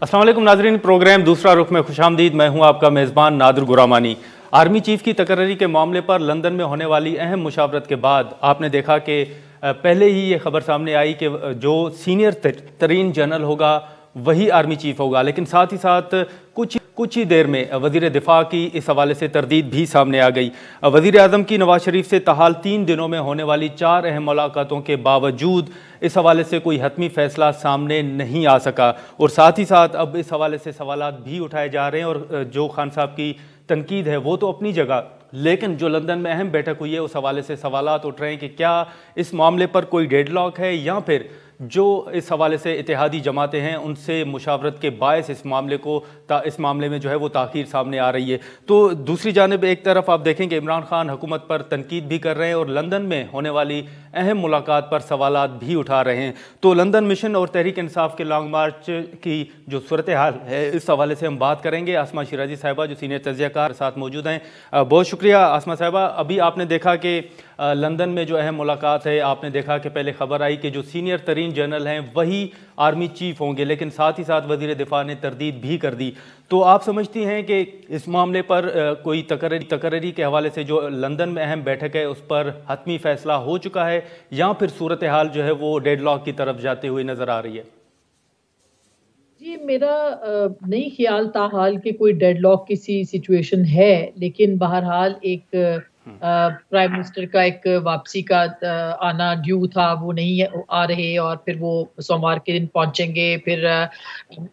अस्सलाम वालेकुम नाजरीन, प्रोग्राम दूसरा रुख में खुशामदीद। मैं हूं आपका मेज़बान नादिर गुरामानी। आर्मी चीफ की तकर्री के मामले पर लंदन में होने वाली अहम मुशावरत के बाद आपने देखा कि पहले ही ये खबर सामने आई कि जो सीनियर तरीन जनरल होगा वही आर्मी चीफ होगा, लेकिन साथ ही साथ कुछ ही देर में वज़ीर दिफा की इस हवाले से तरदीद भी सामने आ गई। वज़ीर आज़म की नवाज शरीफ से ताहाल 3 दिनों में होने वाली 4 अहम मुलाकातों के बावजूद इस हवाले से कोई हतमी फैसला सामने नहीं आ सका, और साथ ही साथ अब इस हवाले से सवालात भी उठाए जा रहे हैं। और जो खान साहब की तनकीद है वो तो अपनी जगह, लेकिन जो लंदन में अहम बैठक हुई है उस हवाले से सवालात उठ रहे हैं कि क्या इस मामले पर कोई डेडलॉक है, या फिर जो इस हवाले से इत्तेहादी जमातें हैं उनसे मुशावरत के बायस इस मामले में जो है वो ताख़ीर सामने आ रही है। तो दूसरी जानिब एक तरफ आप देखें कि इमरान खान हुकूमत पर तनकीद भी कर रहे हैं और लंदन में होने वाली अहम मुलाकात पर सवालात भी उठा रहे हैं। तो लंदन मिशन और तहरीक इंसाफ के लॉन्ग मार्च की जो सूरत हाल है इस हवाले से हम बात करेंगे। आसमा शिराजी साहिबा जो सीनियर तज्ज़ियाकार साथ मौजूद हैं, बहुत शुक्रिया आसमा साहिबा। अभी आपने देखा कि लंदन में जो अहम मुलाकात है, आपने देखा कि पहले खबर आई कि जो सीनियर तरीन जनरल हैं वही आर्मी चीफ होंगे, लेकिन साथ ही साथ वज़ीर दिफा ने तरदीद भी कर दी। तो आप समझती हैं कि इस मामले पर कोई तकर्री के हवाले से जो लंदन में अहम बैठक है उस पर हतमी फैसला हो चुका है, या फिर सूरत हाल जो है वो डेडलॉक की तरफ जाते हुए नजर आ रही है? जी, मेरा नहीं ख्याल ताहाल कि कोई डेडलॉक किसी सिचुएशन है, लेकिन बहरहाल एक प्राइम मिनिस्टर का एक वापसी का आना ड्यू था, वो नहीं आ रहे और फिर वो सोमवार के दिन पहुंचेंगे। फिर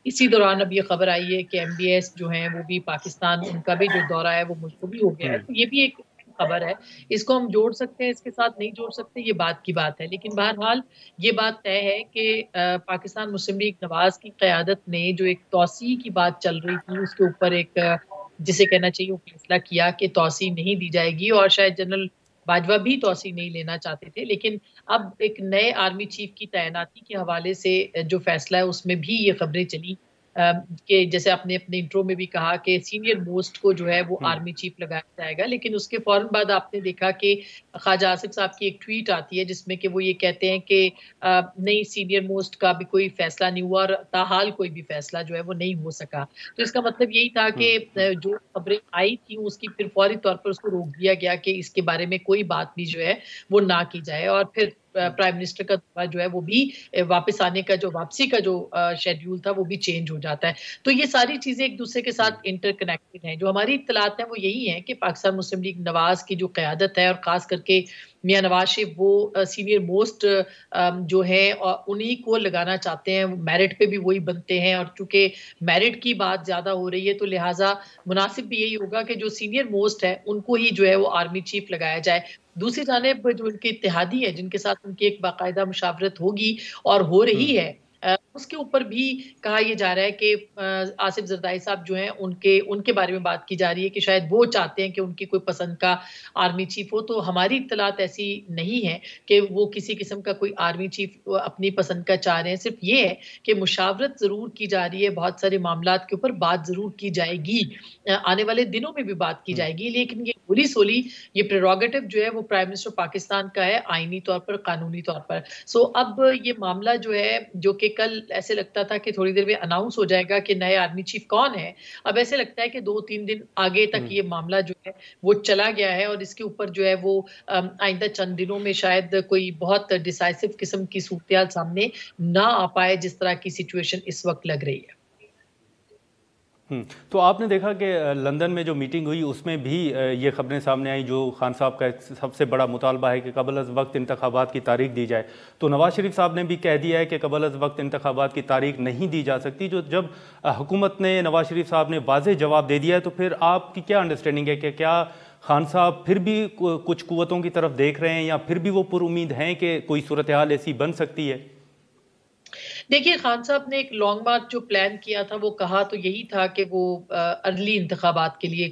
इसी दौरान अब ये खबर आई है कि एमबीएस जो हैं वो भी पाकिस्तान, उनका भी जो दौरा है वो मुलतवी हो गया है। तो ये भी एक खबर है, इसको हम जोड़ सकते हैं, इसके साथ नहीं जोड़ सकते, ये बात की बात है। लेकिन बहरहाल ये बात तय है कि पाकिस्तान मुस्लिम लीग नवाज की क़यादत ने जो एक तौसीह की बात चल रही थी उसके ऊपर एक जिसे कहना चाहिए वो फैसला किया कि तौसीह नहीं दी जाएगी, और शायद जनरल बाजवा भी तौसीह नहीं लेना चाहते थे। लेकिन अब एक नए आर्मी चीफ की तैनाती के हवाले से जो फैसला है उसमें भी ये खबरें चली कि जैसे आपने अपने इंट्रो में भी कहा कि सीनियर मोस्ट को जो है वो आर्मी चीफ लगाया जाएगा, लेकिन उसके फौरन बाद आपने देखा कि ख्वाजा आसिफ साहब की एक ट्वीट आती है जिसमें कि वो ये कहते हैं कि नहीं, सीनियर मोस्ट का भी कोई फैसला नहीं हुआ और ताहाल कोई भी फैसला जो है वो नहीं हो सका। तो इसका मतलब यही था कि जो खबरें आई थी उसकी फिर फौरी तौर पर उसको रोक दिया गया कि इसके बारे में कोई बात भी जो है वो ना की जाए, और फिर प्राइम मिनिस्टर का दौरा जो है वो भी वापस आने का जो वापसी का जो शेड्यूल था वो भी चेंज हो जाता है। तो ये सारी चीजें एक दूसरे के साथ इंटरकनेक्टेड हैं। जो हमारी इत्तलात हैं वो यही है कि पाकिस्तान मुस्लिम लीग नवाज की जो क़यादत है, और खास करके मियां नवाज शरीफ वो सीनियर मोस्ट जो है उन्हीं को लगाना चाहते हैं, मेरिट पे भी वही बनते हैं, और चूंकि मेरिट की बात ज्यादा हो रही है तो लिहाजा मुनासिब भी यही होगा कि जो सीनियर मोस्ट है उनको ही जो है वो आर्मी चीफ लगाया जाए। दूसरी जानिब जो उनके इत्तेहादी है जिनके साथ उनकी एक बाकायदा मुशावरत होगी और हो रही है, उसके ऊपर भी कहा यह जा रहा है कि आसिफ जरदारी साहब जो हैं उनके उनके बारे में बात की जा रही है कि शायद वो चाहते हैं कि उनकी कोई पसंद का आर्मी चीफ हो। तो हमारी इत्तलात ऐसी नहीं है कि वो किसी किस्म का कोई आर्मी चीफ अपनी पसंद का चाह रहे हैं। सिर्फ ये है कि मुशावरत जरूर की जा रही है, बहुत सारे मामलात के ऊपर बात जरूर की जाएगी, आने वाले दिनों में भी बात की जाएगी, लेकिन ये गोली सोली ये प्रेरोगेटिव जो है वो प्राइम मिनिस्टर पाकिस्तान का है, आईनी तौर पर, कानूनी तौर पर। सो अब ये मामला जो है, जो कि कल ऐसे लगता था कि थोड़ी देर में अनाउंस हो जाएगा कि नए आर्मी चीफ कौन है, अब ऐसे लगता है कि 2-3 दिन आगे तक ये मामला जो है वो चला गया है, और इसके ऊपर जो है वो आइंदा चंद दिनों में शायद कोई बहुत डिसाइसिव किस्म की सूरत सामने ना आ पाए, जिस तरह की सिचुएशन इस वक्त लग रही है। तो आपने देखा कि लंदन में जो मीटिंग हुई उसमें भी ये खबरें सामने आई, जो खान साहब का सबसे बड़ा मुतालबा है कि कबल अज़ वक्त इंतखाबात की तारीख दी जाए। तो नवाज शरीफ साहब ने भी कह दिया है कि कबल अज़ वक्त इंतखाबात की तारीख नहीं दी जा सकती। जो जब हुकूमत ने, नवाज शरीफ साहब ने वाज़ेह जवाब दे दिया है, तो फिर आपकी क्या अंडरस्टैंडिंग है कि क्या खान साहब फिर भी कुछ कुव्वतों की तरफ देख रहे हैं, या फिर भी वो पुरुमीद हैं कि कोई सूरत हाल ऐसी बन सकती है? देखिए, खान साहब ने एक लॉन्ग मार्च जो प्लान किया था वो कहा तो यही था कि वो अर्ली इंतखाबात के लिए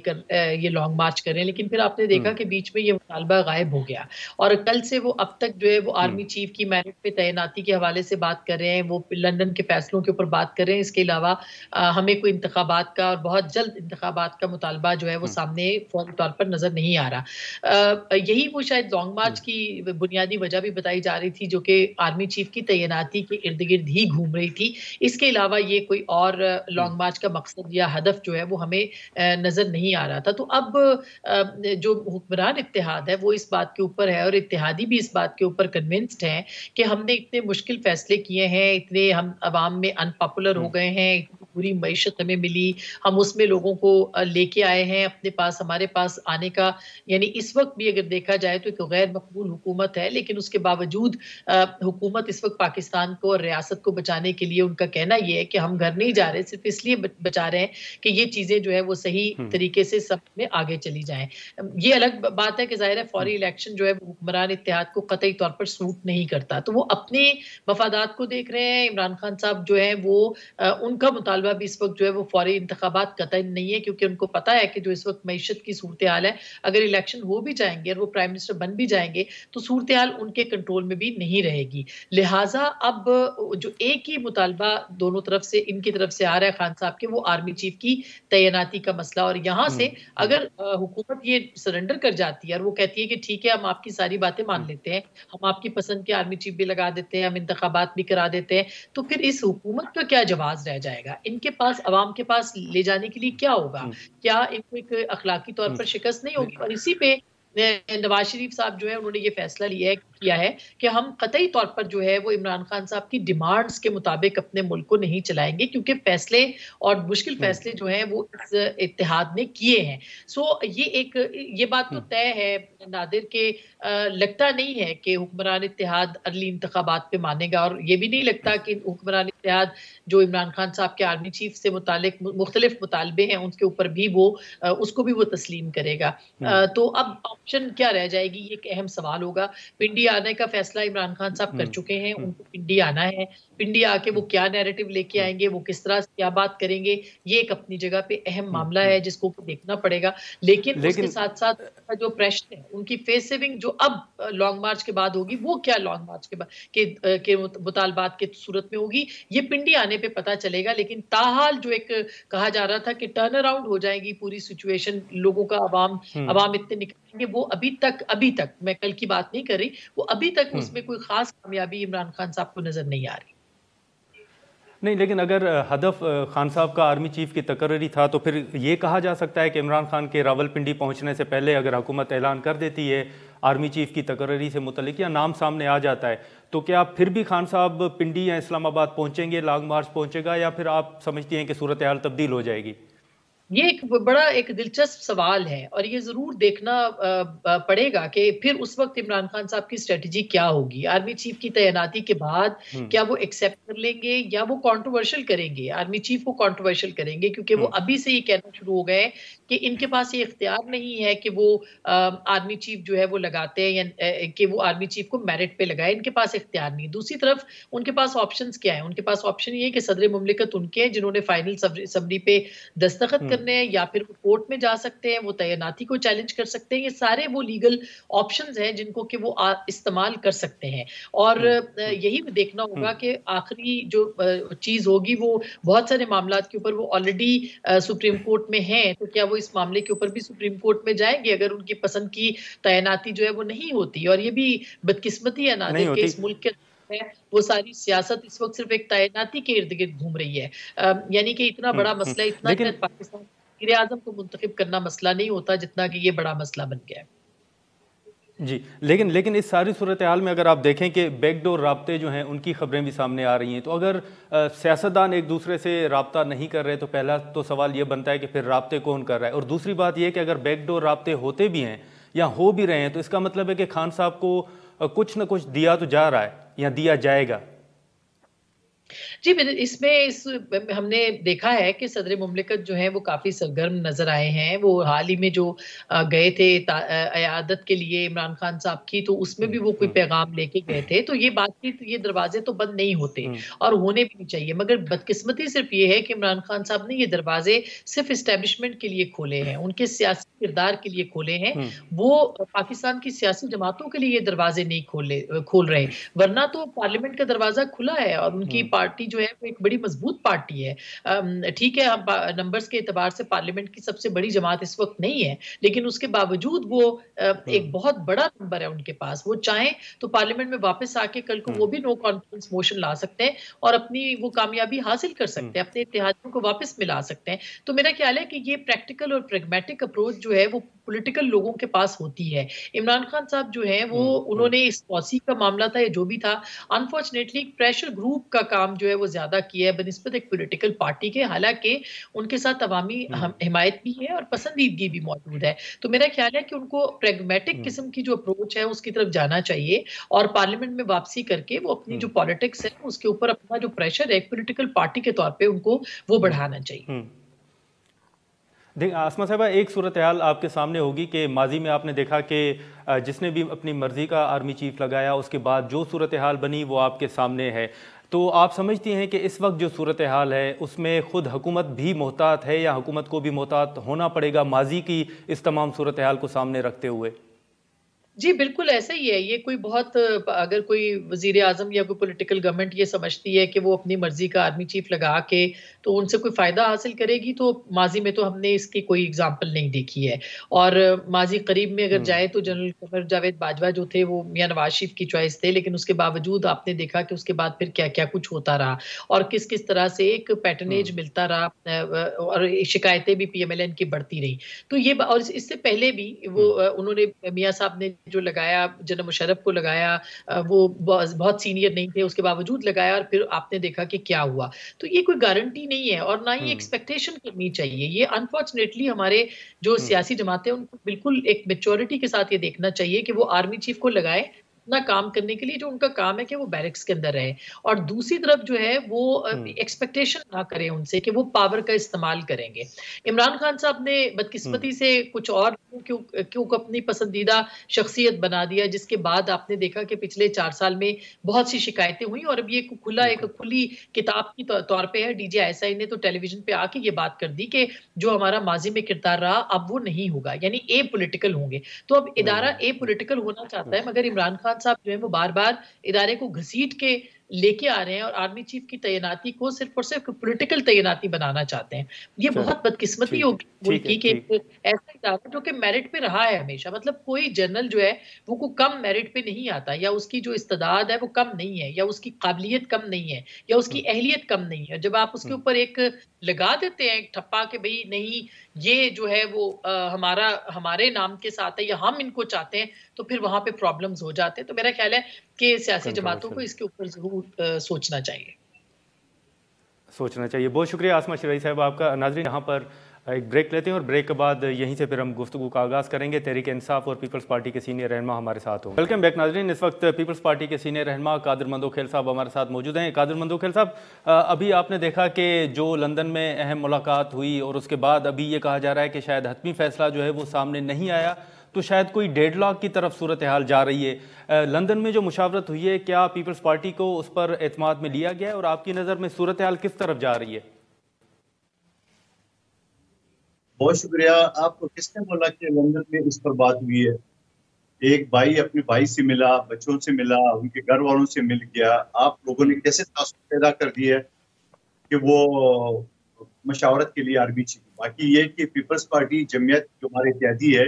ये लॉन्ग मार्च करें, लेकिन फिर आपने देखा कि बीच में ये मुतालबा गायब हो गया, और कल से वो अब तक जो है वो आर्मी चीफ की मेरिट पे तैनाती के हवाले से बात कर रहे हैं, वो लंदन के फैसलों के ऊपर बात कर रहे हैं। इसके अलावा हमें कोई इंतखाबात का और बहुत जल्द इंतखाबात का मुतालबा जो है वो सामने फौरी तौर पर नजर नहीं आ रहा। यही वो शायद लॉन्ग मार्च की बुनियादी वजह भी बताई जा रही थी, जो कि आर्मी चीफ की तैनाती के इर्द गिर्द ही ही घूम रही थी। इसके अलावा ये कोई और लॉन्ग मार्च का मकसद या हदफ जो है वो हमें नजर नहीं आ रहा था। तो अब जो हुक्मरान इत्तेहाद है वो इस बात के ऊपर है और इत्तेहादी भी इस बात के ऊपर कन्विंस्ड हैं कि हमने इतने मुश्किल फैसले किए हैं, इतने हम अवाम में अनपॉपुलर हो गए हैं, इतनी बुरी मईशत हमें मिली, हम उसमें लोगों को लेके आए हैं अपने पास, हमारे पास आने का, यानी इस वक्त भी अगर देखा जाए तो एक गैर मकबूल हुकूमत है, लेकिन उसके बावजूद हुकूमत इस वक्त पाकिस्तान को और रियासत को बचाने के लिए उनका कहना यह है कि हम घर नहीं जा रहे, सिर्फ इसलिए बचा रहे हैं कि ये चीजें जो है वो सही तरीके से सब में आगे चली जाएं। ये अलग बात है कि जाहिर है फौरी इलेक्शन जो है वो हुक्मरान इत्तेहाद को कतई तौर पर सूट नहीं करता, तो वो अपने मफादात को देख रहे हैं। इमरान खान साहब जो है वो उनका मुतालबा भी इस वक्त जो है वो फौरी इंतखाबात कतई नहीं है, क्योंकि उनको पता है कि जो इस वक्त मईशत की सूरत हाल है, अगर इलेक्शन हो भी जाएंगे और वो प्राइम मिनिस्टर बन भी जाएंगे तो सूरत हाल उनके कंट्रोल में भी नहीं रहेगी। लिहाजा अब जो एक ही मुतालबा दोनों तरफ से, इनकी तरफ से आ रहा है खान साहब के, वो आर्मी चीफ की तैनाती का मसला। और यहाँ से अगर हुकूमत ये सरेंडर कर जाती है और वो कहती है कि ठीक है हम आपकी सारी बातें मान लेते हैं, हम आपकी पसंद के आर्मी चीफ भी लगा देते हैं, हम इंतखाबात भी करा देते हैं, तो फिर इस हुकूमत का क्या जवाब रह जाएगा? इनके पास, अवाम के पास ले जाने के लिए क्या होगा? क्या इनको एक अखलाकी तौर पर शिकस्त नहीं होगी? और इसी पे नवाज शरीफ साहब जो है उन्होंने ये फैसला किया है कि हम कतई तौर पर जो है वो इमरान खान साहब की डिमांड्स के मुताबिक अपने मुल्क को नहीं चलाएंगे, क्योंकि फैसले और मुश्किल फैसले जो हैं वो इस इत्तेहाद ने किए हैं। सो ये बात तो तय है नादिर के लगता नहीं है कि हुक्मरान इत्तेहाद अगली इंतखाबात पे मानेगा, और ये भी नहीं लगता कि हुक्मरान इत्तेहाद जो इमरान खान साहब के आर्मी चीफ से मुतालिक मुख्तलिफ मुतालबे हैं उनके ऊपर भी वो उसको भी वो तस्लीम करेगा। तो अब ऑप्शन क्या रह जाएगी, ये एक अहम सवाल होगा। पिंडी आने का फैसला इमरान खान साहब कर चुके हैं, उनको पिंडी आना है। पिंडी आके वो क्या नैरेटिव लेके आएंगे, वो किस तरह से क्या बात करेंगे, ये एक अपनी जगह पे अहम मामला है जिसको देखना पड़ेगा। लेकिन उसके साथ साथ जो प्रश्न है उनकी फेस सेविंग जो अब लॉन्ग मार्च के बाद होगी, वो क्या लॉन्ग मार्च के बाद के मुतालबात के सूरत में होगी, ये पिंडी आने पे पता चलेगा। लेकिन ताहाल जो एक कहा जा रहा था कि टर्न अराउंड हो जाएगी पूरी सिचुएशन, लोगों का अवाम इतने निकलेंगे, वो अभी तक मैं कल की बात नहीं कर रही, वो अभी तक उसमें कोई खास कामयाबी इमरान खान साहब को नजर नहीं आ रही। नहीं, लेकिन अगर हदफ खान साहब का आर्मी चीफ की तकर्री था तो फिर ये कहा जा सकता है कि इमरान खान के रावलपिंडी पहुंचने से पहले अगर हुकूमत ऐलान कर देती है आर्मी चीफ की तकर्री से मुतल्लिक या नाम सामने आ जाता है, तो क्या फिर भी खान साहब पिंडी या इस्लामाबाद पहुंचेंगे, लॉन्ग मार्च पहुंचेगा, या फिर आप समझती हैं कि सूरत हाल तब्दील हो जाएगी? ये एक दिलचस्प सवाल है और ये जरूर देखना पड़ेगा कि फिर उस वक्त इमरान खान साहब की स्ट्रेटजी क्या होगी। आर्मी चीफ की तैनाती के बाद क्या वो एक्सेप्ट कर लेंगे या वो कंट्रोवर्शियल करेंगे, आर्मी चीफ को कंट्रोवर्शियल करेंगे, क्योंकि वो अभी से ये कहना शुरू हो गए कि इनके पास ये इख्तियार नहीं है कि वो आर्मी चीफ जो है वो लगाते हैं या कि वो आर्मी चीफ को मेरिट पे लगाए, इनके पास इख्तियार नहीं। दूसरी तरफ उनके पास ऑप्शंस क्या है? उनके पास ऑप्शन ये है कि सदर मुमलिकत उनके हैं जिन्होंने फाइनल समरी पे दस्तखत करने हैं, या फिर वो कोर्ट में जा सकते हैं, वो तैनाती को चैलेंज कर सकते हैं। ये सारे वो लीगल ऑप्शंस हैं जिनको कि वो इस्तेमाल कर सकते हैं। और यही देखना होगा कि आखिरी जो चीज होगी वो बहुत सारे मामलात के ऊपर वो ऑलरेडी सुप्रीम कोर्ट में हैं, तो क्या वो इस मामले के ऊपर भी सुप्रीम कोर्ट में जाएंगे अगर उनकी पसंद की तैनाती जो है वो नहीं होती। और ये भी बदकिस्मती है नादिर के इस मुल्क के है, वो सारी सियासत इस वक्त सिर्फ एक तैनाती के इर्द गिर्द घूम रही है। यानी कि इतना बड़ा मसला, इतना पाकिस्तान वज़ीर आज़म को मुंतखब करना मसला नहीं होता जितना कि ये बड़ा मसला बन गया है। जी, लेकिन इस सारी सूरत हाल में अगर आप देखें कि बैकडोर राब्ते जो हैं उनकी खबरें भी सामने आ रही हैं, तो अगर सियासतदान एक दूसरे से राब्ता नहीं कर रहे तो पहला तो सवाल ये बनता है कि फिर राब्ते कौन कर रहा है। और दूसरी बात ये कि अगर बैकडोर राब्ते होते भी हैं या हो भी रहे हैं तो इसका मतलब है कि खान साहब को कुछ न कुछ दिया तो जा रहा है या दिया जाएगा। जी, इसमें हमने देखा है कि सदर मुमलिकत जो है वो काफी सरगर्म नजर आए हैं। वो हाल ही में जो गए थे अयादत के लिए इमरान खान साहब की, तो उसमें भी वो कोई पैगाम लेके गए थे। तो ये बातचीत, ये दरवाजे तो बंद नहीं होते और होने भी नहीं चाहिए, मगर बदकिस्मती सिर्फ ये है कि इमरान खान साहब ने ये दरवाजे सिर्फ इस्टेब्लिशमेंट के लिए खोले हैं, उनके सियासी किरदार के लिए खोले हैं। वो पाकिस्तान की सियासी जमातों के लिए ये दरवाजे नहीं खोल रहे, वरना तो पार्लियामेंट का दरवाजा खुला है और उनकी पार्टी जो है वो एक बड़ी मजबूत पार्टी है। ठीक है, हम नंबर्स के एतबार से पार्लियामेंट की सबसे बड़ी जमात इस वक्त नहीं है, लेकिन उसके बावजूद वो एक बहुत बड़ा नंबर है उनके पास। वो चाहें तो पार्लियामेंट में वापस आके कल को वो भी नो कॉन्फिडेंस मोशन ला सकते हैं और अपनी वो कामयाबी हासिल कर सकते हैं, अपने इत्तेहादियों को वापस मिला सकते हैं। तो मेरा ख्याल है कि ये प्रैक्टिकल और प्रेगमेटिक अप्रोच जो है वो पॉलिटिकल लोगों के पास होती है। इमरान खान साहब जो हैं वो उन्होंने इस पॉलिसी का मामला था या जो भी था, अनफॉर्चुनेटली प्रेशर ग्रुप का काम जो है वो ज्यादा किया है बनिस्बत एक पॉलिटिकल पार्टी के, हालांकि उनके साथ अवामी हिमायत भी है और पसंदीदगी भी मौजूद है। तो मेरा ख्याल है कि उनको प्रेगमेटिक किस्म की जो अप्रोच है उसकी तरफ जाना चाहिए और पार्लियामेंट में वापसी करके वो अपनी जो पॉलिटिक्स है उसके ऊपर अपना जो प्रेशर है एक पॉलिटिकल पार्टी के तौर पे उनको वो बढ़ाना चाहिए। देखिए आसमा साहबा, एक सूरत हाल आपके सामने होगी कि माजी में आपने देखा कि जिसने भी अपनी मर्जी का आर्मी चीफ लगाया उसके बाद जो सूरत हाल बनी वो आपके सामने है। तो आप समझती हैं कि इस वक्त जो सूरत हाल है उसमें खुद हुकूमत भी मोहतात है या हुकूमत को भी मोहतात होना पड़ेगा माजी की इस तमाम सूरत हाल को सामने रखते हुए? जी, बिल्कुल ऐसा ही है। ये कोई बहुत अगर कोई वज़ीर आज़म या कोई पॉलिटिकल गवर्नमेंट ये समझती है कि वो अपनी मर्ज़ी का आर्मी चीफ लगा के तो उनसे कोई फ़ायदा हासिल करेगी, तो माज़ी में तो हमने इसकी कोई एग्ज़ाम्पल नहीं देखी है। और माज़ी करीब में अगर जाए तो जनरल क़मर जावेद बाजवा जो थे वो मियाँ नवाज़ शरीफ की चॉइस थे, लेकिन उसके बावजूद आपने देखा कि उसके बाद फिर क्या-क्या कुछ होता रहा और किस-किस तरह से एक पैटर्नेज मिलता रहा और शिकायतें भी पीएमएलएन की बढ़ती रही। तो ये और इससे पहले भी वो उन्होंने मियाँ साहब ने जो लगाया, जनरल मुशर्रफ को लगाया, वो बहुत सीनियर नहीं थे, उसके बावजूद लगाया और फिर आपने देखा कि क्या हुआ। तो ये कोई गारंटी नहीं है और ना ही एक्सपेक्टेशन करनी चाहिए। ये अनफॉर्चुनेटली हमारे जो सियासी जमातें हैं, उनको बिल्कुल एक मैच्योरिटी के साथ ये देखना चाहिए कि वो आर्मी चीफ को लगाए अपना काम करने के लिए, जो उनका काम है कि वो बैरक्स के अंदर रहे और दूसरी तरफ जो है वो एक्सपेक्टेशन ना करें उनसे कि वो पावर का इस्तेमाल करेंगे। इमरान खान साहब ने बदकिस्मती से कुछ और क्यों क्यों अपनी पसंदीदा शख्सियत बना दिया, जिसके बाद आपने देखा कि पिछले 4 साल में बहुत सी शिकायतें हुई और अब ये एक खुली किताब की तौर पे है। डीजीआईएसआई ने तो टेलीविजन पे आके ये बात कर दी कि जो हमारा माजी में किरदार रहा अब वो नहीं होगा, यानी ए पॉलिटिकल होंगे। तो अब इदारा ए पॉलिटिकल होना चाहता है, मगर इमरान खान साहब जो है वो बार-बार इदारे को घसीट के लेके आ रहे हैं और आर्मी चीफ की तैनाती को सिर्फ और सिर्फ पॉलिटिकल तैनाती बनाना चाहते हैं। ये बहुत बदकिस्मती होगी मुल्क की कि ऐसा इदारा जो कि मेरिट पे रहा है हमेशा, मतलब कोई जनरल जो है वो को कम मेरिट पे नहीं आता या उसकी जो इस्तेदाद है वो कम नहीं है या उसकी काबिलियत कम नहीं है या उसकी अहलियत कम नहीं है। जब आप उसके ऊपर एक लगा देते हैं एक ठप्पा कि भई नहीं ये जो है वो हमारे नाम के साथ है या हम इनको चाहते हैं, तो फिर वहां पे प्रॉब्लम्स हो जाते हैं। तो मेरा ख्याल है कि सियासी जमातों को इसके ऊपर जरूर सोचना चाहिए। बहुत शुक्रिया आसमा शरई साहब आपका। नाज़रीन, यहाँ पर एक ब्रेक लेते हैं और ब्रेक के बाद यहीं से फिर हम गुफ्तगू का आगाज़ करेंगे। तहरीक इंसाफ और पीपल्स पार्टी के सीनियर रहनुमा हमारे साथ होंगे। वेलकम बैक नाज़रीन। इस वक्त पीपल्स पार्टी के सीनियर रहनुमा कादिर मंदोखेल साहब हमारे साथ मौजूद हैं। कादिर मंदोखेल साहब, अभी आपने देखा कि जो लंदन में अहम मुलाकात हुई और उसके बाद अभी ये कहा जा रहा है कि शायद हतमी फैसला जो है वो सामने नहीं आया, तो शायद कोई डेडलॉक की तरफ सूरत हाल जा रही है। लंदन में जो मुशावरत हुई है, क्या पीपल्स पार्टी को उस पर एतमाद में लिया गया है और आपकी नज़र में सूरत हाल किस तरफ जा रही है? बहुत शुक्रिया। आपको किसने बोला कि लंदन में इस पर बात हुई है? एक भाई अपने भाई से मिला, बच्चों से मिला, उनके घर वालों से मिल गया। आप लोगों ने कैसे तासुब पैदा कर दिया कि वो मशावरत के लिए आर्मी चीफ। बाकी ये कि पीपल्स पार्टी जमीयत जो हमारे इत्यादी है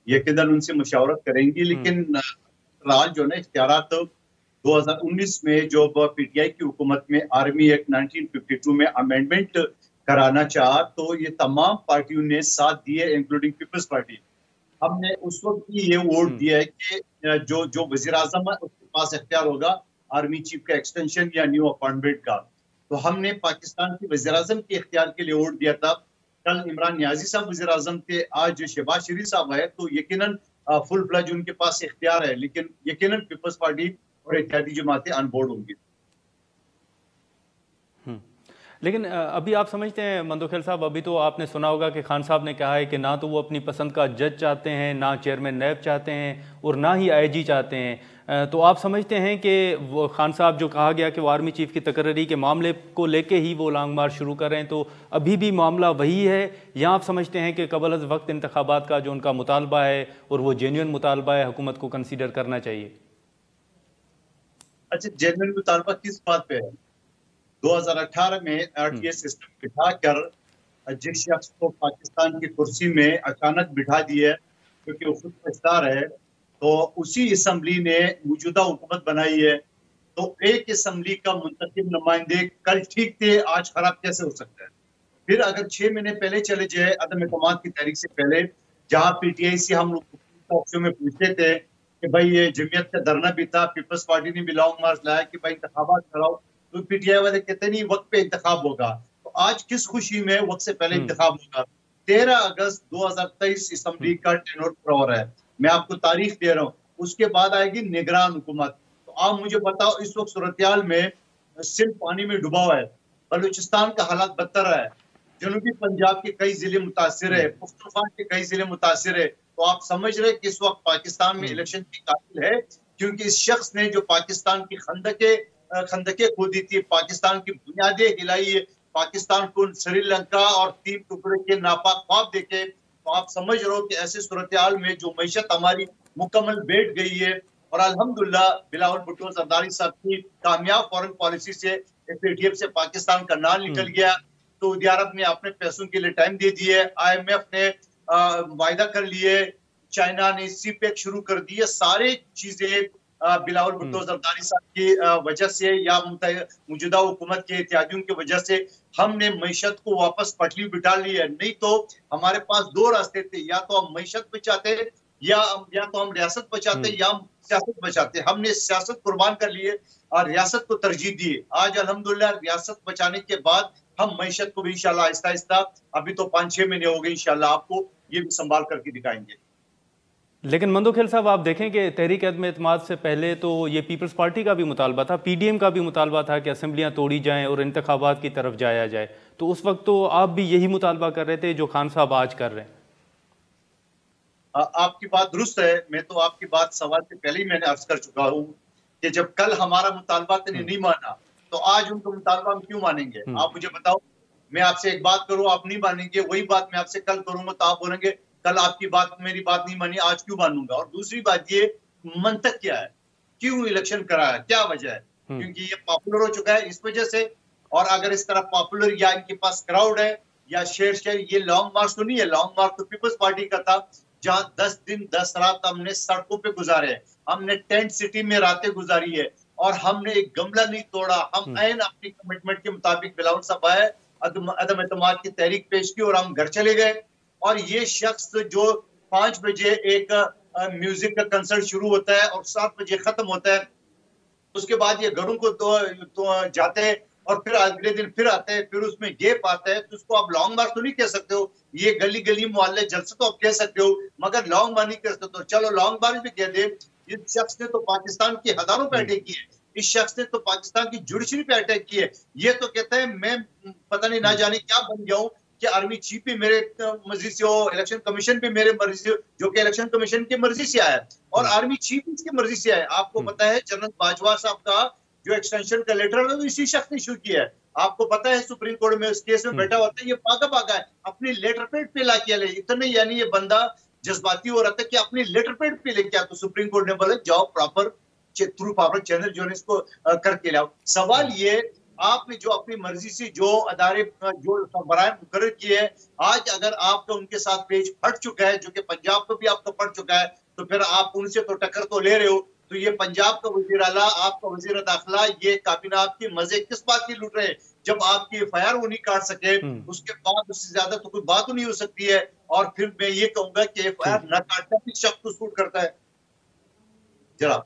यकीनन उनसे मशावरत करेंगी, लेकिन फिलहाल जो है इख्तियारात 2019 में जो पीटीआई की हुकूमत में आर्मी एक्ट 1952 में अमेंडमेंट कराना चाहा, तो ये तमाम पार्टियों ने साथ दिए इंक्लूडिंग पीपल्स पार्टी। हमने उस वक्त भी ये वोट दिया है कि जो वजीर आजम है उसके पास इख्तियार होगा आर्मी चीफ का एक्सटेंशन या न्यू अपॉइंटमेंट का। तो हमने पाकिस्तान के वजीर आजम के इख्तियार के लिए वोट दिया था। कल इमरान नियाजी साहब वजीर आजम थे, आज शहबाज शरीफ साहब है, तो यकीनन फुल फ्लज उनके पास इख्तियार है, लेकिन यकीनन पीपल्स पार्टी और इत्यादी जमातें ऑन बोर्ड होंगी। लेकिन अभी आप समझते हैं मंदोखेल साहब, अभी तो आपने सुना होगा कि खान साहब ने कहा है कि ना तो वो अपनी पसंद का जज चाहते हैं, ना चेयरमैन नैब चाहते हैं और ना ही आईजी चाहते हैं। तो आप समझते हैं कि वो खान साहब जो कहा गया कि वो आर्मी चीफ की तकर्री के मामले को लेके ही वो लॉन्ग मार्च शुरू कर रहे हैं, तो अभी भी मामला वही है या आप समझते हैं कि कबल अज़ वक्त इंतखाबात का जो उनका मुतालबा है और वो जेन्युइन मुतालबा है, हुकूमत को कंसीडर करना चाहिए? अच्छा, जेन्युइन मुतालबा किस बात पे है? 2018 में RTA सिस्टम बिठाकर जिस शख्स को पाकिस्तान की कुर्सी में अचानक बिठा दिया क्योंकि वो खुद पछतार है, तो उसी असम्बली ने मौजूदा हुकूमत बनाई है। तो एक असम्बली का मुंतखब नुमाइंदे कल ठीक थे, आज खराब कैसे हो सकता है? फिर अगर 6 महीने पहले चले जाए अदम एतमाद की तारीख से पहले, जहां PTI से हम लोग टॉक में पूछते थे कि भाई ये जमीयत का धरना भी था, पीपल्स पार्टी ने भी लॉन्ग मार्च लाया कि भाई इंतखाबात कराओ, तो PTI वाले कहते नहीं वक्त पे इंतखाब होगा। तो आज किस खुशी में वक्त से पहले इंतखाब होगा? 13 अगस्त 2023 असम्बली का टेनोर पूरा हो रहा है। मैं आपको तारीख दे रहा हूँ, उसके बाद आएगी निगरान हुकूमत। तो आप मुझे बताओ, इस वक्त सूरत में सिंध पानी में डूबा हुआ है, बलूचिस्तान का हालात बदतर है, जनूबी पंजाब के कई जिले मुतासिर है, पुख्तनख्वा के कई जिले मुतासिर है। तो आप समझ रहे कि इस वक्त पाकिस्तान में इलेक्शन की काबिल है, क्योंकि इस शख्स ने जो पाकिस्तान की खंदके खोदी थी, पाकिस्तान की बुनियादें हिलाई है, पाकिस्तान को श्रीलंका और 3 टुकड़े के नापाक ख्वाब देखे। तो आप समझ रहे हो कि ऐसे सूरत हाल में जो मैशत हमारी मुकम्मल बैठ गई है, और अल्हम्दुलिल्लाह बिलावल भुट्टो जरदारी साहब की कामयाब फॉरेन पॉलिसी से FATF से पाकिस्तान का नाम निकल गया। सऊदी अरब ने अपने पैसों के लिए टाइम दे दिए, IMF ने वायदा कर लिए, चाइना ने CPEC शुरू कर दिए। सारे चीजें बिलावल भुट्टो जरदारी साहब की वजह से या मौजूदा हुकूमत के इत्यादियों की वजह से हमने मैशत को वापस पटरी बिठा ली है। नहीं तो हमारे पास 2 रास्ते थे, या तो हम मैशत बचाते या तो हम रियासत बचाते या हम सियासत बचाते। हमने सियासत कुर्बान कर लिए और रियासत को तरजीह दी। आज अल्हम्दुलिल्लाह रियासत बचाने के बाद हम मैशत को भी इंशाल्लाह आहिस्ता आहिस्ता, अभी तो 5-6 महीने हो गए, इंशाल्लाह आपको ये भी संभाल करके दिखाएंगे। लेकिन मंदोखेल साहब, आप देखें कि तहरीक अदम एतमाद से पहले तो ये पीपल्स पार्टी का भी मुतालबा था, PDM का भी मुतालबा था कि असेंबलियां तोड़ी जाएं और इंतखाबात की तरफ जाया जाए। तो उस वक्त तो आप भी यही मुतालबा कर रहे थे जो खान साहब आज कर रहे हैं। आपकी बात दुरुस्त है। मैं तो आपकी बात सवाल से पहले ही मैंने अर्ज कर चुका हूँ कि जब कल हमारा मुतालबा नहीं माना, तो आज उनको मुतालबा हम क्यों मानेंगे? आप मुझे बताओ, मैं आपसे एक बात करूं, आप नहीं मानेंगे, वही बात मैं आपसे कल करूंगा तो आप बोलेंगे कल आपकी बात मेरी बात नहीं मानी, आज क्यों मानूंगा? और दूसरी बात, ये मंतक क्या है, क्यों इलेक्शन कराया, क्या वजह है? क्योंकि ये पॉपुलर हो चुका है, इस वजह से। और अगर इस तरह पॉपुलर या इनके पास क्राउड है या शेयर, ये लॉन्ग मार्च तो नहीं है। लॉन्ग मार्च तो पीपल्स पार्टी का था, जहां 10 दिन 10 रात हमने सड़कों पे गुजारे हैं, हमने टेंट सिटी में रातें गुजारी है, और हमने एक गमला नहीं तोड़ा। हम ऐन अपनी कमिटमेंट के मुताबिक बिलावल साहब आए, अदम एतमाद की तहरीक पेश की और हम घर चले गए। और ये शख्स जो 5 बजे एक म्यूजिक का कंसर्ट शुरू होता है और 7 बजे खत्म होता है, उसके बाद ये घरों को तो जाते हैं और फिर अगले दिन फिर आते हैं, फिर उसमें गैप आता है, तो उसको आप लॉन्ग मार्च तो नहीं कह सकते हो। ये गली गली मोहल्ले जलसे तो आप कह सकते हो, मगर लॉन्ग मार्च नहीं कह सकते। तो चलो लॉन्ग मार्च भी कह दे। इस शख्स ने तो पाकिस्तान की हजारों पे अटैक की है, इस शख्स ने तो पाकिस्तान की जुडिशरी पे अटैक की है। ये तो कहता है मैं पता नहीं ना जाने क्या बन गया हूँ कि आर्मी चीफ भी मेरे मर्जी से हो, इलेक्शन कमीशन भी मेरे मर्जी से हो, जो कि इलेक्शन कमीशन की मर्जी से आया है, और आर्मी चीफ इसकी मर्जी से आया। आपको पता है जनरल बाजवा साहब का जो एक्सटेंशन का लेटर है वो इसी शख्स ने इशू किया है। आपको पता है सुप्रीम कोर्ट में उस केस में बैठा होता है, ये पागा है, अपनी लेटर पेड पे ला के ले, इतने यानी ये बंदा जज्बाती हो रहा था कि अपनी लेटर पेड पे लेके आ। तो सुप्रीम कोर्ट ने बोला जाओ प्रॉपर थ्रू प्रॉपर चैनल जो है इसको करके लाओ। सवाल ये, आपने जो अपनी मर्जी से जो अदारे जो बराए मुकर्रर किए हैं, आज अगर आपका उनके साथ पेज फट चुका है, जो कि पंजाब को भी आपका फट चुका है, तो फिर आप उनसे तो टक्कर तो ले रहे हो। तो ये पंजाब का वजीर आला, आपका वजीर दाखिला, ये काबीना आपकी मजे किस बात की लूट रहे हैं? जब आपकी FIR वो नहीं काट सके, उसके बाद उससे ज्यादा तो कोई बात नहीं हो सकती है। और फिर मैं ये कहूंगा कि FIR न काटना भी शख्स को सूट करता है। जनाब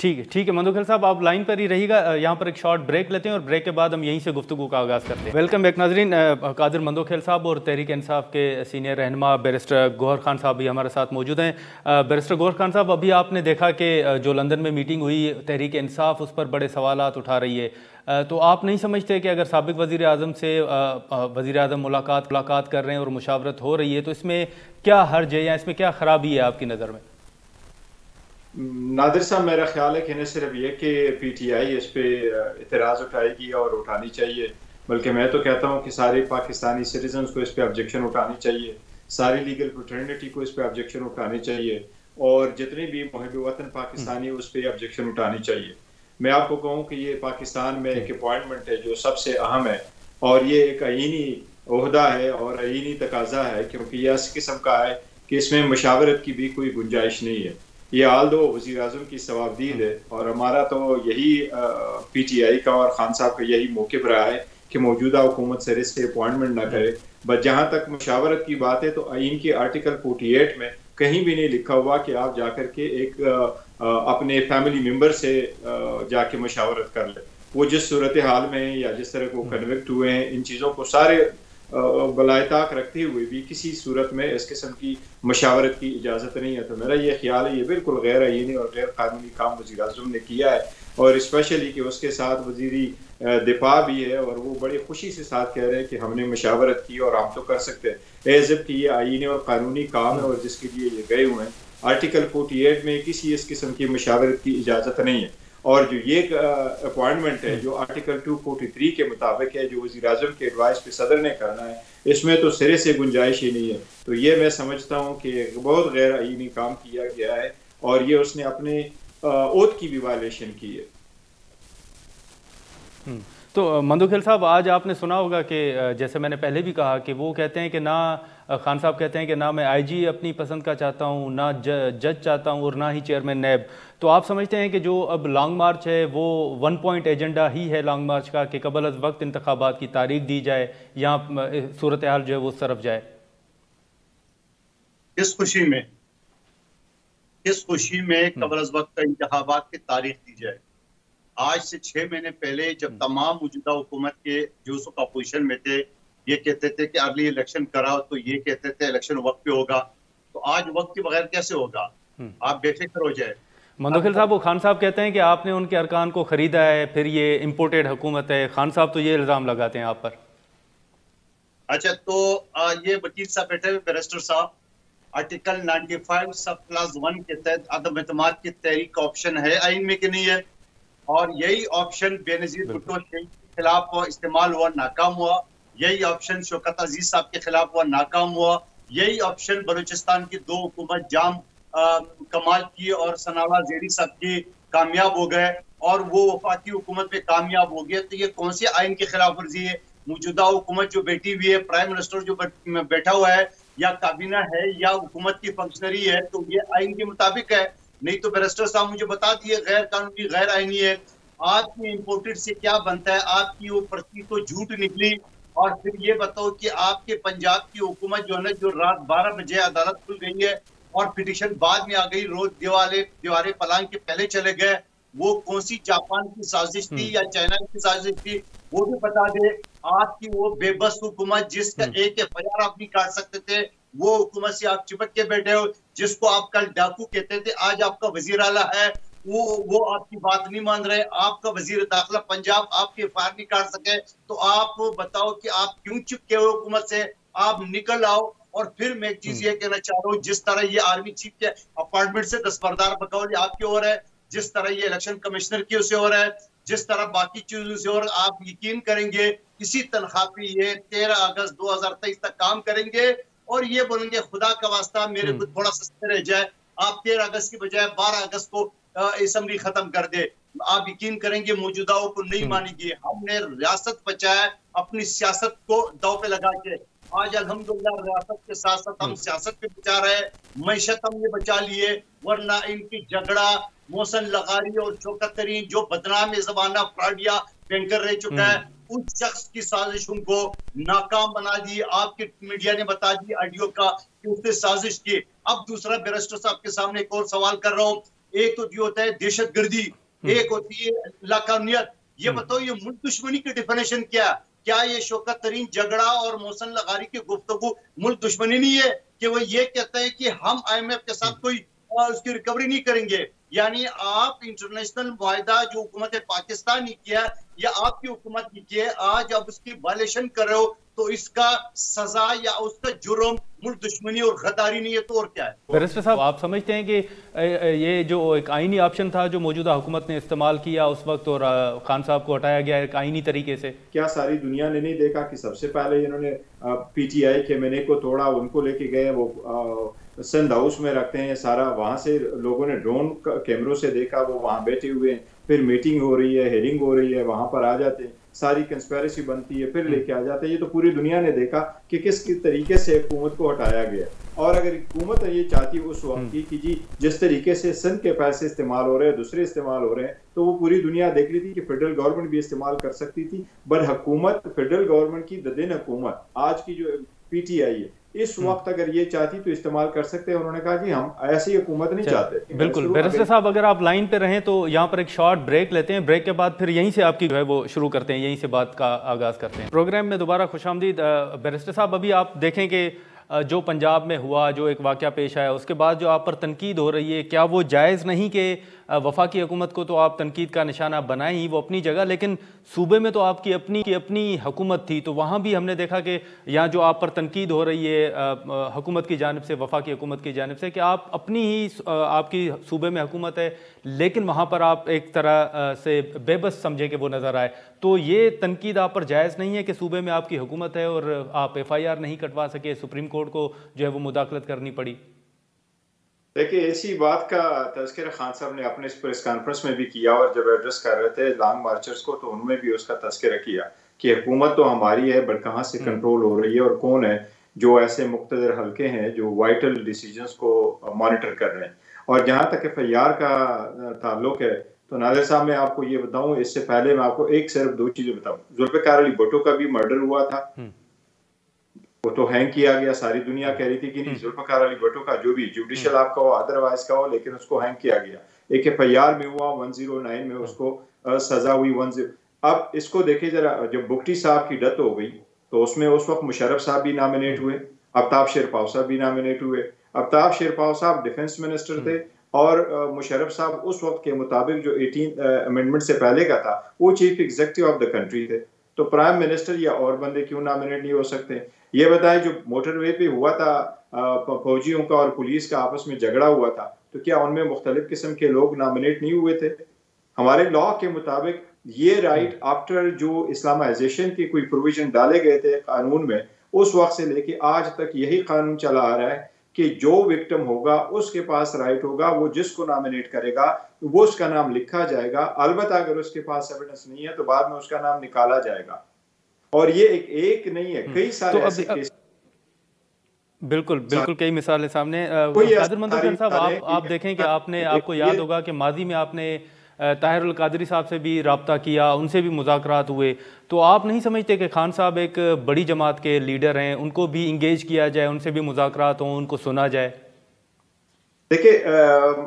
ठीक है मंदोखेल साहब, आप लाइन पर ही रहिएगा। यहाँ पर एक शॉर्ट ब्रेक लेते हैं और ब्रेक के बाद हम यहीं से गुफ्तगू का आगाज़ करते हैं। वेलकम बैक नाजरीन। कादिर मंदोखेल साहब और तहरीक इंसाफ के सीनियर रहनुमा बैरिस्टर गौहर खान साहब भी हमारे साथ मौजूद हैं। बैरिस्टर गौहर खान साहब, अभी आपने देखा कि जो लंदन में मीटिंग हुई, तहरीक इंसाफ उस पर बड़े सवालात उठा रही है। तो आप नहीं समझते कि अगर साबिक वज़ीर आज़म से वज़ीर आज़म मुलाकात कर रहे हैं और मुशावरत हो रही है, तो इसमें क्या हर्ज है या इसमें क्या ख़राबी है आपकी नज़र में? नादिर साहब, मेरा ख्याल है कि न सिर्फ ये कि PTI इस पे इतराज़ उठाएगी और उठानी चाहिए, बल्कि मैं तो कहता हूँ कि सारे पाकिस्तानी सिटीजन्स को इस पे ऑब्जेक्शन उठानी चाहिए, सारी लीगल फ्रेटर्निटी को इस पे ऑब्जेक्शन उठानी चाहिए, और जितने भी मुहिब वतन पाकिस्तानी उस पे ऑब्जेक्शन उठानी चाहिए। मैं आपको कहूँ कि ये पाकिस्तान में एक अपॉइंटमेंट है जो सबसे अहम है, और ये एक आईनी ओहदा है और आईनी तकाजा है, क्योंकि ये इस किस्म का है कि इसमें मशावरत की भी कोई गुंजाइश नहीं है। ये आल दो वज़ीर आज़म की सवाबदीद है, और हमारा तो यही PTI का और खान साहब का यही मौक़िफ़ रहा है कि मौजूदा हुकूमत सिरे से अपॉइंटमेंट ना करे। बट जहाँ तक मशावरत की बात है तो आइन के आर्टिकल 48 में कहीं भी नहीं लिखा हुआ कि आप जाकर के एक अपने फैमिली मेम्बर से जाके मशावरत कर ले। वो जिस सूरत हाल में या जिस तरह को कन्विक्ट हुए हैं, इन चीज़ों को सारे बलायताक रखते हुए भी किसी सूरत में इस किस्म की मशावरत की इजाज़त नहीं है। तो मेरा ये ख्याल है ये बिल्कुल गैर आईनी और गैर कानूनी काम वज़ीर आज़म ने किया है, और स्पेशली कि उसके साथ वज़ीरी दिफा भी है और वो बड़ी खुशी से साथ कह रहे हैं कि हमने मशावरत की और हम तो कर सकते हैं, एज़ इफ कि ये आईनी और कानूनी काम है और जिसके लिए ये गए हुए हैं। आर्टिकल 48 में किसी इस किस्म की मशावरत की इजाज़त नहीं है, और जो ये अपॉइंटमेंट है जो आर्टिकल 243 के मुताबिक है, जो वज़ीर आज़म के एडवाइस पे सदर ने करना है, इसमें तो सिरे से गुंजाइश ही नहीं है। तो ये मैं समझता हूँ कि बहुत गैर आईनी काम किया गया है, और ये उसने अपने ओथ की भी वायलेशन की है। तो मंदोखिल साहब, आज आपने सुना होगा कि जैसे मैंने पहले भी कहा कि वो कहते हैं कि ना, खान साहब कहते हैं कि ना मैं IG अपनी पसंद का चाहता हूँ, ना जज चाहता हूँ, और ना ही चेयरमैन नैब। तो आप समझते हैं कि जो अब लॉन्ग मार्च है वो 1 पॉइंट एजेंडा ही है लॉन्ग मार्च का, कि कबल अज़ वक्त इंतखाबात की तारीख दी जाए, यहाँ सूरत हाल जो है वो उस तरफ जाए? किस खुशी में कबल अज़ वक्त इंतखाबात की तारीख दी जाए? आज से 6 महीने पहले जब तमाम मौजूदा हुकूमत के जो उस अपोजिशन में थे ये कहते थे कि अर्ली इलेक्शन कराओ, तो ये कहते थे इलेक्शन वक्त पे होगा, तो आज वक्त के बगैर कैसे होगा? आप बेफिक्र हो जाए। मंदोखिल साहब, वो खान साहब कहते हैं कि आपने उनके अरकान को खरीदा है, फिर ये इम्पोर्टेड हुकूमत है। खान साहब तो ये इल्ज़ाम लगाते हैं आप पर। अच्छा, तो ये वकील साहब बैठे हुए, बैरिस्टर साहब, आर्टिकल 95 सब क्लास 1 के तहत अदम एतमाद की तहरीक का ऑप्शन है आइन में कि नहीं है? और यही ऑप्शन बेनज़ीर भुट्टो के खिलाफ इस्तेमाल हुआ, नाकाम हुआ। यही ऑप्शन शौकत अजीज साहब के खिलाफ हुआ, नाकाम हुआ। यही ऑप्शन बलूचिस्तान की 2 हुकूमत जाम कमाल की और सनाला ज़ेरी साहब की कामयाब हो गए, और वो वफाकी हुकूमत पे कामयाब हो गए। तो ये कौन सी आइन की खिलाफ वर्जी है? मौजूदा हुकूमत जो बैठी हुई है, प्राइम मिनिस्टर जो बैठा हुआ है, या काबीना है या हुकूमत की फंक्शनरी है, तो ये आइन के मुताबिक है। नहीं तो बैरिस्टर साहब मुझे बता दिए गैर कानूनी गैर आईनी है। आपकी इम्पोर्टेड से क्या बनता है? आपकी वो पर्ची तो झूठ निकली, और फिर ये बताओ कि आपके पंजाब की हुकूमत जो है ना, जो रात 12 बजे अदालत खुल गई है और पिटीशन बाद में आ गई, रोज दीवारे पलांग के पहले चले गए, वो कौन सी जापान की साजिश थी या चाइना की साजिश थी, वो भी बता दे। आपकी वो बेबस हुकूमत जिसका एक FIR आप नहीं काट सकते थे, वो हुकूमत से आप चिपक के बैठे हो। जिसको आप कल डाकू कहते थे, आज आपका वजीर आला है, वो आपकी बात नहीं मान रहे। आपका वजीर दाखिला पंजाब आपके FIR नहीं काट सके, तो आप बताओ कि आप क्यों चिपके हो हुकूमत से? आप निकल आओ। और फिर मैं एक चीज ये कहना चाह रहा हूँ, जिस तरह ये आर्मी चीफ के अपॉइंटमेंट से दस्तबरदार बकौल आपकी ओर है, जिस तरह ये इलेक्शन कमिश्नर की उसे हो रहा है, जिस तरह बाकी चीजों से, और आप यकीन करेंगे इसी तनख्वाह पे ये 13 अगस्त 2023 तक काम करेंगे, और ये बोलेंगे खुदा का वास्ता मेरे को थोड़ा सस्ते रह जाए, आप 13 अगस्त की बजाय 12 अगस्त को असेंबली खत्म कर दे। आप यकीन करेंगे मौजूदाओं को नहीं मानेंगे। हमने रियासत बचाया अपनी सियासत को दाव पे लगा के। आज अल्हम्दुलिल्लाह रियासत के साथ साथ हम सियासत पे बचा रहे हैं, मैशत हमने बचा लिए, वरना इनकी झगड़ा मोहसिन लगारी और शौकत तरीन जो बदनाम जमाना फ्रॉडिया बैंकर रह चुका है, उस शख्स की साजिश उनको नाकाम बना दी। आपके मीडिया ने बता दी ऑडियो का कि उसने साजिश की। अब दूसरा बैरिस्टर साहब के सामने एक और सवाल कर रहा हूँ। एक तो जो होता है दहशतगर्दी, एक होती है लाकानियत। ये बताओ ये मुल्क दुश्मनी की डिफिनेशन क्या ये शौकत तरीन झगड़ा और मोहसिन लगारी की गुफ्तगू मुल्क दुश्मनी नहीं है? कि वो ये कहता है कि हम IMF के साथ कोई उसकी रिकवरी नहीं करेंगे। यानी आप इंटरनेशनल मुआहदा जो हुकूमत पाकिस्तान ने किया या आपकी हुकूमत ने किया, आज आप उसकी वायलेशन कर रहे हो, तो इसका सजा या उसका जुर्म मुल्क दुश्मनी और गद्दारी नहीं है, तो और क्या है? बैरिस्टर साहब, आप समझते हैं कि ये जो एक आईनी ऑप्शन था जो मौजूदा हुकूमत ने इस्तेमाल किया उस वक्त, और खान साहब को हटाया गया एक आईनी तरीके से, क्या सारी दुनिया ने नहीं देखा कि सबसे पहले इन्होंने PTI के मैने को तोड़ा, उनको लेके गए, वो सिंध हाउस में रखते हैं सारा, वहां से लोगों ने ड्रोन कैमरों से देखा, वो वहां बैठे हुए हैं। फिर मीटिंग हो रही है, हेयरिंग हो रही है, वहां पर आ जाते हैं, सारी कंस्पेरेसी बनती है, फिर लेके आ जाते हैं। ये तो पूरी दुनिया ने देखा कि किस तरीके से हुकूमत को हटाया गया। और अगर हुकूमत ये चाहती उस वक्त की कि जी जिस तरीके से सिंध के पैसे इस्तेमाल हो रहे हैं, दूसरे इस्तेमाल हो रहे हैं, तो वो पूरी दुनिया देख रही थी कि फेडरल गवर्नमेंट भी इस्तेमाल कर सकती थी। बट हुकूमत, फेडरल गवर्नमेंट की दिन हुकूमत आज की जो पीटीआई है, इस वक्त अगर ये चाहती तो इस्तेमाल कर सकते हैं। उन्होंने कहा कि हम ऐसी हुकूमत नहीं चाहते। बिल्कुल बैरिस्टर साहब, अगर आप लाइन पे रहें तो यहाँ पर एक शॉर्ट ब्रेक लेते हैं, ब्रेक के बाद फिर यहीं से आपकी जो है वो शुरू करते हैं, यहीं से बात का आगाज करते हैं। प्रोग्राम में दोबारा खुशामदीद। बैरिस्टर साहब, अभी आप देखें कि जो पंजाब में हुआ, जो एक वाक़या पेश आया, उसके बाद जो आप पर तनकीद हो रही है, क्या वो जायज़ नहीं कि वफाकी हुकूमत को तो आप तनकीद का निशाना बनाएं ही, वो अपनी जगह, लेकिन सूबे में तो आपकी अपनी हुकूमत थी, तो वहाँ भी हमने देखा कि यहाँ जो आप पर तनकीद हो रही है हुकूमत की जानिब से, वफाकी हुकूमत की जानिब से, कि आप अपनी ही आपकी सूबे में हुकूमत है, लेकिन वहाँ पर आप एक तरह से बेबस समझें कि वो नज़र आए, तो ये तनकीद आप पर जायज़ नहीं है कि सूबे में आपकी हुकूमत है और आप FIR नहीं कटवा सके, सुप्रीम कोर्ट को जो है वो मुदाखलत करनी पड़ी? देखिए, इसी बात का तज़किरा खान साहब ने अपने प्रेस कॉन्फ्रेंस में भी किया, और जब एड्रेस कर रहे थे लॉन्ग मार्चर्स को तो उनमें भी उसका तज़किरा किया कि हुकूमत तो हमारी है, बट कहाँ से कंट्रोल हो रही है और कौन है जो ऐसे मुक़्तदर हल्के हैं जो वाइटल डिसीजंस को मॉनिटर कर रहे हैं। और जहाँ तक FIR का ताल्लुक है, तो नादिर साहब मैं आपको ये बताऊँ, इससे पहले मैं आपको सिर्फ दो चीज़ें बताऊँ। जुल्फ़िकार अली भुट्टो का भी मर्डर हुआ था, वो तो हैंग किया गया, सारी दुनिया कह रही थी कि नहीं, जुल्फ़िकार अली भुट्टो का जो भी जुडिशियल आपका हो, अदरवाइज का हो, लेकिन उसको हैंग किया गया। एक FIR में हुआ 109 में उसको सजा हुई 10। अब इसको देखिए जरा, जब बुगटी साहब की डेथ हो गई तो उसमें उस वक्त मुशर्रफ साहब भी नॉमिनेट हुए, आफ्ताब शेरपाव साहब भी नॉमिनेट हुए। आफ्ताब शेरपाव साहब डिफेंस मिनिस्टर थे और मुशर्रफ साहब उस वक्त के मुताबिक जो 18 अमेंडमेंट से पहले का था वो chief executive of the country थे। तो प्राइम मिनिस्टर या और बंदे क्यों नॉमिनेट नहीं हो सकते? ये बताएं, जो मोटरवे पे हुआ था फौजियों का और पुलिस का आपस में झगड़ा हुआ था, तो क्या उनमें मुख्तलिफ किस्म के लोग नॉमिनेट नहीं हुए थे? हमारे लॉ के मुताबिक ये राइट आफ्टर जो इस्लामाइजेशन की कोई प्रोविजन डाले गए थे कानून में, उस वक्त से लेके आज तक यही कानून चला आ रहा है कि जो विक्टिम होगा उसके पास राइट होगा, वो जिसको नॉमिनेट करेगा वो उसका नाम लिखा जाएगा। अलबत्ता अगर उसके पास एविडेंस नहीं है तो बाद में उसका नाम निकाला जाएगा। और ये एक नहीं है, कई सारे तो ऐसे केस। बिल्कुल कई मिसालें सामने। कादिर मंदोखेल साहब, आप देखें कि आपको याद होगा कि माजी में आपने ताहिरुल कादरी साहब से भी रब्ता किया, उनसे भी मुज़ाकरात हुए, तो आप नहीं समझते कि खान साहब एक बड़ी जमात के लीडर हैं, उनको भी इंगेज किया जाए, उनसे भी मुज़ाकरात हों, उनको सुना जाए? देखिए,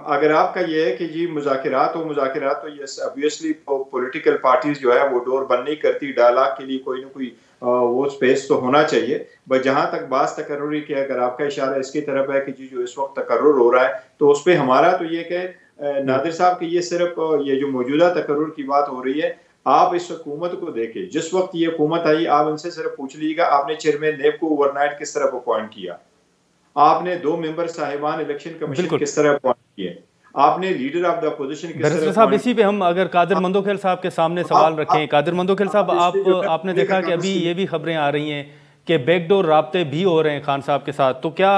अगर आपका ये है कि जी मुज़ाकरात तो ये ऑब्वियसली पॉलिटिकल पार्टीज जो है वो डोर बंद नहीं करती, डायलॉग के लिए कोई ना कोई वो स्पेस तो होना चाहिए। बट जहां तक बात तकर्रुरी की, अगर आपका इशारा इसकी तरफ है कि जी जो इस वक्त तकर्रुर हो रहा है, तो उस पर हमारा तो ये कि नादिर साहब की ये सिर्फ ये जो मौजूदा तकर्रुर की बात हो रही है, आप इस हुकूमत को देखें, जिस वक्त ये हुकूमत आई आप उनसे सिर्फ पूछ लीजिएगा आपने चेयरमैन नेब को ओवरनाइट किस तरह अपॉइंट किया, आपने 2 मेंबर साहिबान इलेक्शन कमीशन किस तरह अपॉइंट किए, आपने लीडर ऑफ द अपोजिशन किस तरह साहब। इसी पे हम अगर कादिर मंदोखेल साहब के सामने सवाल रखें, कादिर मंदोखेल साहब, आपने देखा कि अभी ये भी खबरें आ रही हैं कि बैकडोर राब्ते भी हो रहे हैं खान साहब के साथ, तो क्या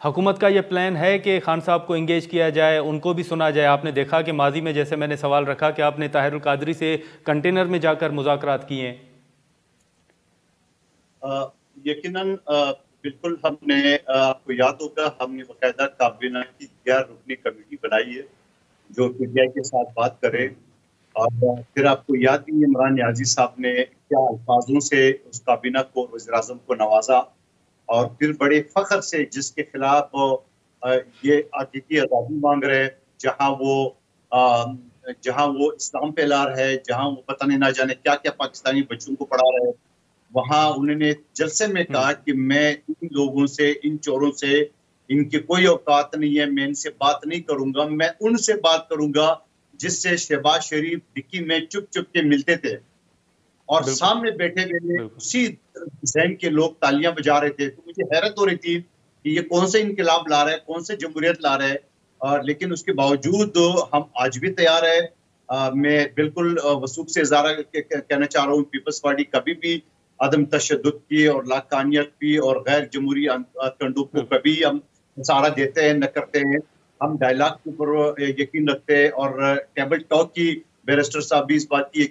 हुकूमत का ये प्लान है कि खान साहब को इंगेज किया जाए, उनको भी सुना जाए? आपने देखा कि माजी में जैसे मैंने सवाल रखा कि आपने ताहिरुल कादरी से कंटेनर में जाकर मुज़ाकरात किए हैं। यकीनन बिल्कुल, हमने आपको याद होगा हमने बाकायदा काबीना की गैर रुकनी कमेटी बनाई है जो PTI के साथ बात करे, और फिर आपको याद ही इमरान नियाजी साहब ने क्या अल्फाजों से उस काबीना को, वज़ीर-ए-आज़म को नवाजा, और फिर बड़े फख्र से जिसके खिलाफ ये हकीकी आज़ादी मांग रहे हैं, जहाँ वो इस्लाम फैला रहे हैं, जहाँ वो पता नहीं ना जाने क्या क्या पाकिस्तानी बच्चों को पढ़ा रहे हैं, वहाँ उन्होंने जलसे में कहा कि मैं इन लोगों से, इन चोरों से, इनकी कोई औकात नहीं है, मैं इनसे बात नहीं करूंगा, मैं उनसे बात करूंगा जिससे शहबाज शरीफ डिक्की में चुप चुप के मिलते थे और सामने बैठे हुए उसी जहन के लोग तालियां बजा रहे थे। तो मुझे हैरत हो रही थी कि ये कौन से इनकलाब ला रहा है, कौन से जमहूरियत ला रहा है, और लेकिन उसके बावजूद हम आज भी तैयार है। मैं बिल्कुल वसूख से इजारा कहना चाह रहा हूँ, पीपल्स पार्टी कभी भी अदम तशद्दुद की और लाकानियत की और गैर जमहूरी कंडूब को कभी हम सहारा देते हैं न करते हैं। हम डायलॉग के ऊपर यकीन रखते हैं और टेबल टॉक की बैरिस्टर साहब भी इस बात की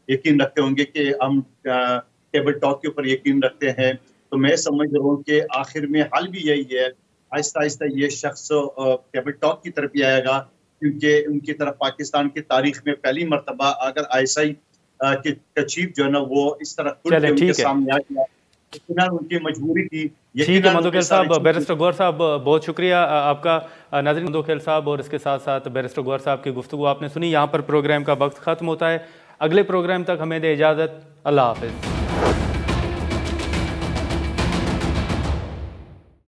यकीन रखते होंगे कि हम टेबल टॉक के ऊपर यकीन रखते हैं। तो मैं समझ रहा हूँ कि आखिर में हल भी यही है, आहिस्ता आहिस्ता ये शख्स टेबल टॉक की तरफ ही आएगा, क्योंकि उनकी तरफ पाकिस्तान की तारीख में पहली मरतबा अगर ISI के चीफ जो है ना वो इस तरह खुल के उनके सामने आ गया, उनकी मजबूरी थी। ठीक है मंदो खेल साहब, बैरिस्टर गौहर साहब बहुत शुक्रिया आपका। नाज़रीन, मंदो खेल साहब और इसके साथ साथ बैरिस्टर गौहर साहब की गुफ्तगू आपने सुनी। यहाँ पर प्रोग्राम का वक्त ख़त्म होता है। अगले प्रोग्राम तक हमें दे इजाज़त। अल्लाह हाफ़िज़।